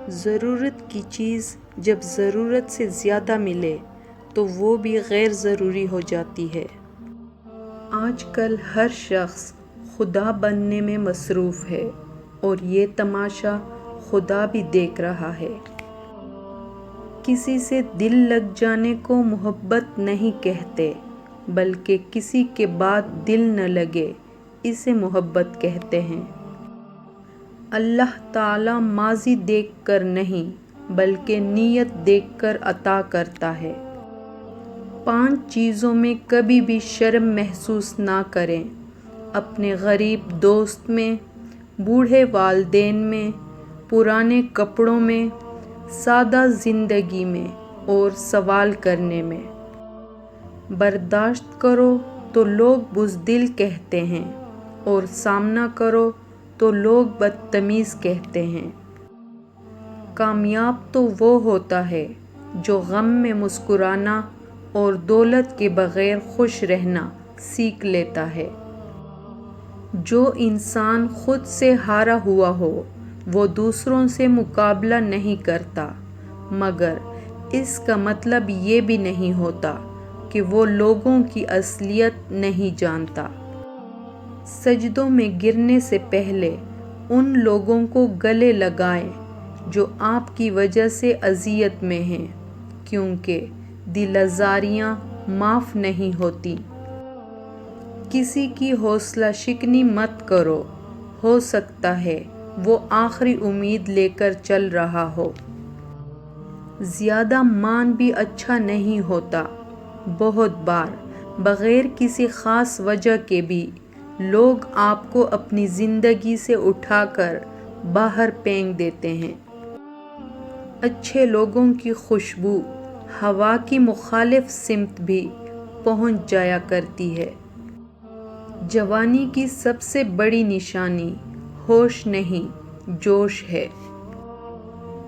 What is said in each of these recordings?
ضرورت کی چیز جب ضرورت سے زیادہ ملے تو وہ بھی غیر ضروری ہو جاتی ہے۔ آج کل ہر شخص خدا بننے میں مصروف ہے اور یہ تماشا خدا بھی دیکھ رہا ہے۔ کسی سے دل لگ جانے کو محبت نہیں کہتے، بلکہ کسی کے بعد دل نہ لگے اسے محبت کہتے ہیں۔ اللہ تعالیٰ ماضی دیکھ کر نہیں بلکہ نیت دیکھ کر عطا کرتا ہے۔ 5 چیزوں میں کبھی بھی شرم محسوس نہ کریں: اپنے غریب دوست میں، بوڑھے والدین میں، پرانے کپڑوں میں، سادہ زندگی میں اور سوال کرنے میں۔ برداشت کرو تو لوگ بزدل کہتے ہیں اور سامنا کرو تو لوگ بدتمیز کہتے ہیں۔ کامیاب تو وہ ہوتا ہے جو غم میں مسکرانا اور دولت کے بغیر خوش رہنا سیکھ لیتا ہے۔ جو انسان خود سے ہارا ہوا ہو وہ دوسروں سے مقابلہ نہیں کرتا، مگر اس کا مطلب یہ بھی نہیں ہوتا کہ وہ لوگوں کی اصلیت نہیں جانتا۔ سجدوں میں گرنے سے پہلے ان لوگوں کو گلے لگائیں جو آپ کی وجہ سے اذیت میں ہیں، کیونکہ دل آزاریاں معاف نہیں ہوتیں۔ کسی کی حوصلہ شکنی مت کرو، ہو سکتا ہے وہ آخری امید لے کر چل رہا ہو۔ زیادہ مان بھی اچھا نہیں ہوتا۔ بہت بار بغیر کسی خاص وجہ کے بھی لوگ آپ کو اپنی زندگی سے اٹھا کر باہر پھینک دیتے ہیں۔ اچھے لوگوں کی خوشبو ہوا کی مخالف سمت بھی پہنچ جایا کرتی ہے۔ جوانی کی سب سے بڑی نشانی ہوش نہیں، جوش ہے۔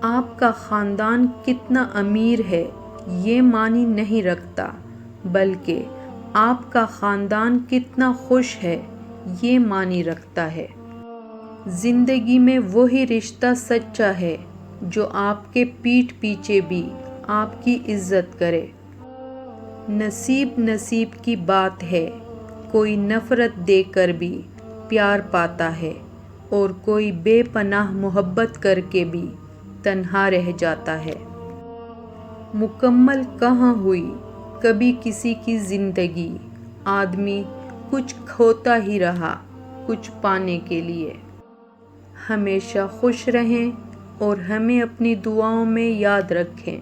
آپ کا خاندان کتنا امیر ہے یہ معنی نہیں رکھتا، بلکہ آپ کا خاندان کتنا خوش ہے یہ معنی رکھتا ہے۔ زندگی میں وہی رشتہ سچا ہے جو آپ کے پیٹھ پیچھے بھی آپ کی عزت کرے۔ نصیب کی بات ہے، کوئی نفرت دے کر بھی پیار پاتا ہے اور کوئی بے پناہ محبت کر کے بھی تنہا رہ جاتا ہے۔ مکمل کہاں ہوئی کبھی کسی کی زندگی، آدمی کچھ کھوتا ہی رہا کچھ پانے کے لیے۔ ہمیشہ خوش رہیں اور ہمیں اپنی دعاؤں میں یاد رکھیں۔